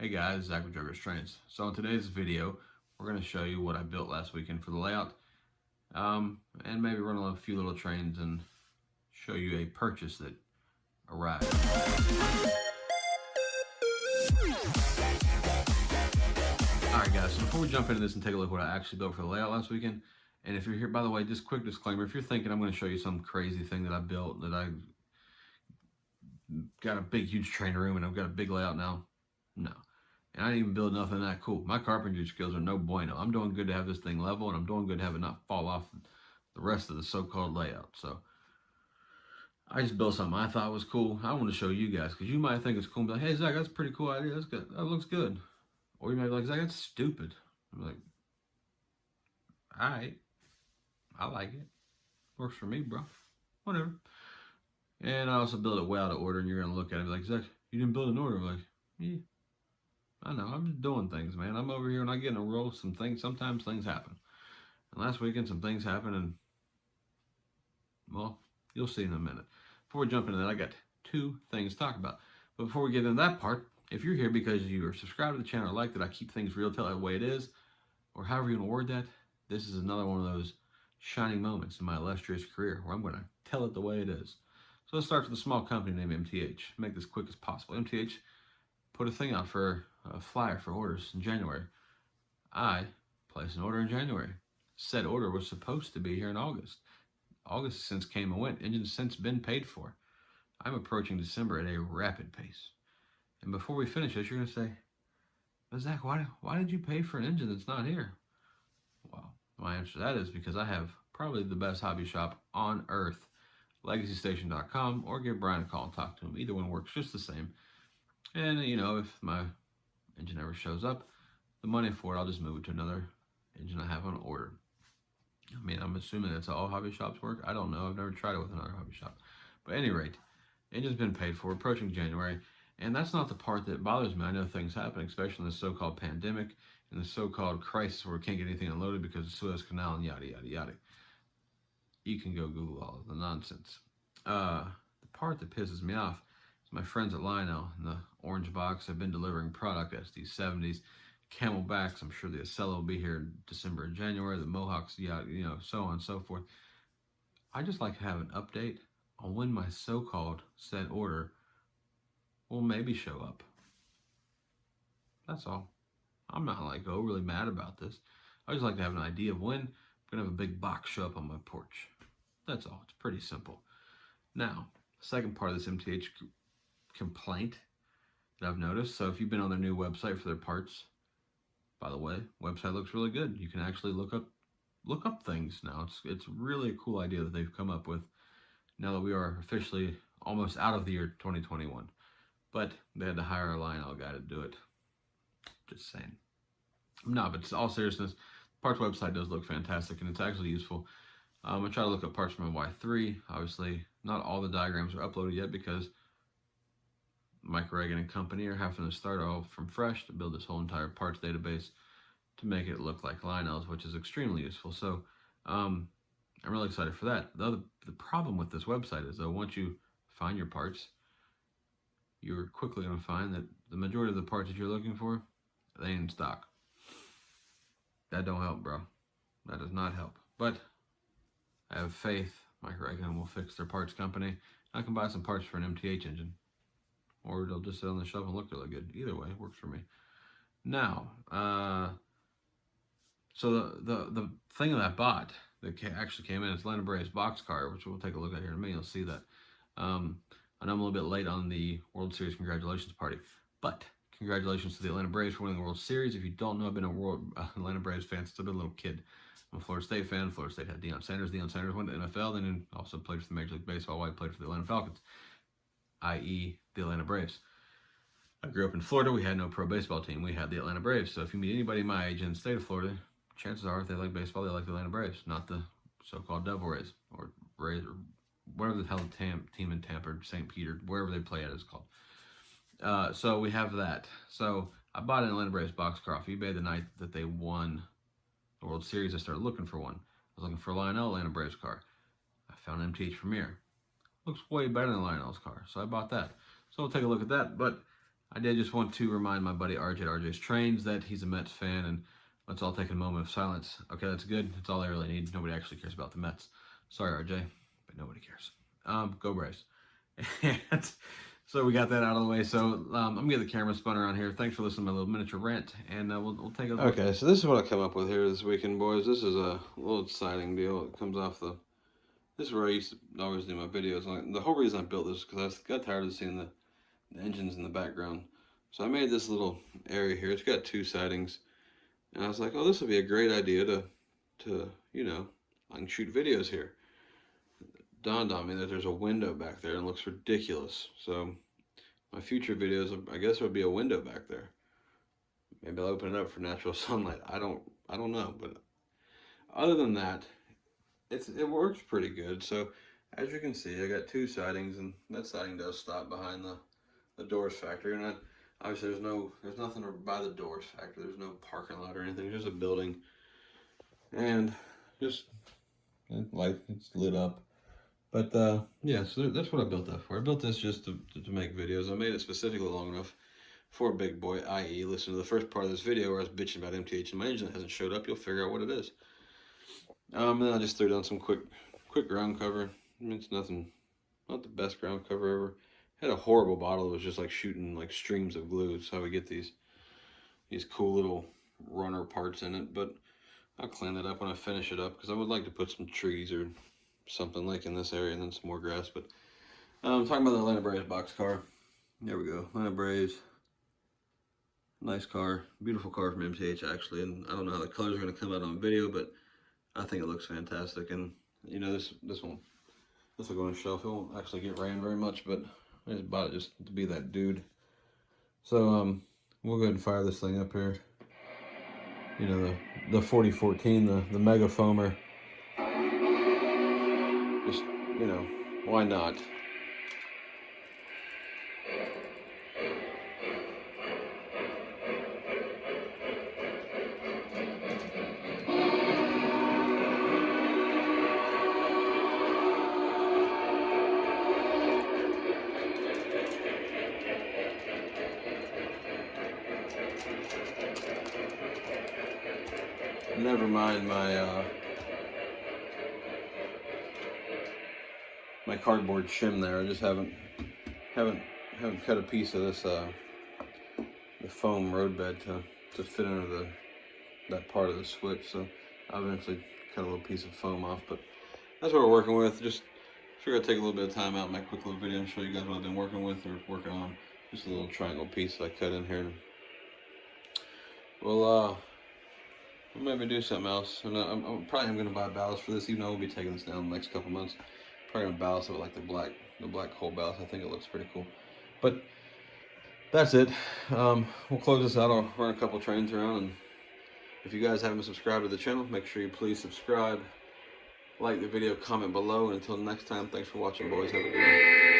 Hey guys, Zach with Joker's Trains. So in today's video, we're going to show you what I built last weekend for the layout, and maybe run a few little trains and show you a purchase that arrived. Alright guys, so before we jump into this and take a look at what I actually built for the layout last weekend, and if you're here, by the way, just quick disclaimer, if you're thinking I'm going to show you some crazy thing that I built, that I got a big huge train room and I've got a big layout now, no. And I didn't even build nothing that cool. My carpentry skills are no bueno. I'm doing good to have this thing level, and I'm doing good to have it not fall off the rest of the so-called layout. So I just built something I thought was cool. I want to show you guys, because you might think it's cool and be like, hey, Zach, that's a pretty cool idea. That's good. That looks good. Or you might be like, Zach, that's stupid. I'm like, all right. I like it. Works for me, bro. Whatever. And I also built it way out of order, and you're going to look at it and be like, Zach, you didn't build in order. I'm like, yeah. I know, I'm just doing things, man. I'm over here and I get in a roll of some things. Sometimes things happen. And last weekend, some things happened, and, well, you'll see in a minute. Before we jump into that, I got two things to talk about. But before we get into that part, if you're here because you are subscribed to the channel or like that I keep things real, tell it the way it is, or however you want to word that, this is another one of those shining moments in my illustrious career where I'm going to tell it the way it is. So let's start with a small company named MTH. Make this quick as possible. MTH put a thing out for a flyer for orders in January. I placed an order in January. Said order was supposed to be here in August. August since came and went. Engine's since been paid for. I'm approaching December at a rapid pace. And before we finish this, you're going to say, but Zach, why did you pay for an engine that's not here? Well, my answer to that is because I have probably the best hobby shop on earth, LegacyStation.com, or give Brian a call and talk to him. Either one works just the same. And, you know, if my engine ever shows up, the money for it, I'll just move it to another engine I have on order. I mean, I'm assuming that's how all hobby shops work. I don't know. I've never tried it with another hobby shop. But at any rate, engine's been paid for, approaching January. And that's not the part that bothers me. I know things happen, especially in the so-called pandemic and the so-called crisis where we can't get anything unloaded because of the Suez Canal and yada, yada, yada. You can go Google all of the nonsense. The part that pisses me off, my friends at Lionel in the orange box have been delivering product, SD70s, Camelbacks. I'm sure the Acela will be here in December and January, the Mohawks, you know, so on and so forth. I just like to have an update on when my so-called said order will maybe show up. That's all. I'm not like overly mad about this. I just like to have an idea of when I'm going to have a big box show up on my porch. That's all. It's pretty simple. Now, the second part of this MTH complaint that I've noticed. So if you've been on their new website for their parts, by the way, website looks really good. You can actually look up things now. It's really a cool idea that they've come up with now that we are officially almost out of the year 2021. But they had to hire a Lionel guy to do it. Just saying. No, but in all seriousness, parts website does look fantastic and it's actually useful. I try to look up parts from my Y3. Obviously, not all the diagrams are uploaded yet because Mike Reagan and company are having to start all from fresh to build this whole entire parts database to make it look like Lionel's, which is extremely useful. So I'm really excited for that. The problem with this website is, though, once you find your parts, you're quickly going to find that the majority of the parts that you're looking for, they ain't in stock. That don't help, bro. That does not help. But I have faith Mike Reagan will fix their parts company. I can buy some parts for an MTH engine. Or they'll just sit on the shelf and look really good. Either way, it works for me. Now, so the thing that I bought that actually came in is Atlanta Braves boxcar, which we'll take a look at here in a minute. You'll see that. I know I'm a little bit late on the World Series congratulations party, but congratulations to the Atlanta Braves for winning the World Series. If you don't know, I've been a Atlanta Braves fan since I've been a little kid. I'm a Florida State fan. Florida State had Deion Sanders. Deion Sanders went to the NFL, then also played for the Major League Baseball while he played for the Atlanta Falcons, i.e. the Atlanta Braves. I grew up in Florida. We had no pro baseball team. We had the Atlanta Braves. So if you meet anybody my age in the state of Florida, chances are if they like baseball, they like the Atlanta Braves, not the so-called Devil Rays or Rays or whatever the hell the team in Tampa, St. Peter, wherever they play at is called. So we have that. So I bought an Atlanta Braves boxcar off eBay the night that they won the World Series. I started looking for one. I was looking for a Lionel Atlanta Braves car. I found an MTH Premier. Looks way better than Lionel's car, so I bought that. So we'll take a look at that. But I did just want to remind my buddy RJ at RJ's Trains that he's a Mets fan, and let's all take a moment of silence. Okay, that's good. That's all I really need. Nobody actually cares about the Mets. Sorry, RJ, but nobody cares. Go Braves. And so we got that out of the way. So I'm gonna get the camera spun around here. Thanks for listening to my little miniature rant, and we'll take a look. Okay, so this is what I come up with here this weekend, boys. This is a little exciting deal. It comes off the. This is where I used to always do my videos. And the whole reason I built this is because I got tired of seeing the engines in the background. So I made this little area here. It's got 2 sidings, and I was like, oh, this would be a great idea to you know, I can shoot videos here. Dawned on me that there's a window back there and it looks ridiculous. So my future videos, I guess there would be a window back there. Maybe I'll open it up for natural sunlight. I don't know, but other than that, it works pretty good. So as you can see, I got 2 sidings, and that siding does stop behind the Doors factory, and obviously there's nothing by the Doors factory. There's no parking lot or anything. There's just a building, and just light. It's lit up. But yeah, so that's what I built that for. I built this just to make videos. I made it specifically long enough for a big boy, i.e. listen to the first part of this video where I was bitching about MTH and my engine that hasn't showed up. You'll figure out what it is. And then I just threw down some quick ground cover. I mean, it's nothing, not the best ground cover ever. Had a horrible bottle that was just like shooting like streams of glue. That's how we get these cool little runner parts in it. But I'll clean that up when I finish it up, because I would like to put some trees or something like in this area, and then some more grass. But I'm talking about the Atlanta Braves box car. There we go, Atlanta Braves. Nice car, beautiful car from MTH actually, and I don't know how the colors are going to come out on video, but I think it looks fantastic. And you know, this will go on a shelf. It won't actually get ran very much, but I just bought it just to be that dude. So we'll go ahead and fire this thing up here. You know, the 4014, the Mega Foamer. Just, you know, why not? Never mind my cardboard shim there. I just haven't cut a piece of this the foam roadbed to fit under that part of the switch. So I'll eventually cut a little piece of foam off. But that's what we're working with. Just figured I'd take a little bit of time out in my quick little video and show you guys what I've been working with or working on. Just a little triangle piece that I cut in here. We'll maybe do something else. And I'm probably going to buy a ballast for this, even though we'll be taking this down in the next couple months. Probably going to ballast it with like the black coal ballast. I think it looks pretty cool. But that's it. We'll close this out. I'll run a couple trains around, and if you guys haven't subscribed to the channel, make sure you please subscribe, like the video, comment below, and until next time, thanks for watching, boys. Have a good one.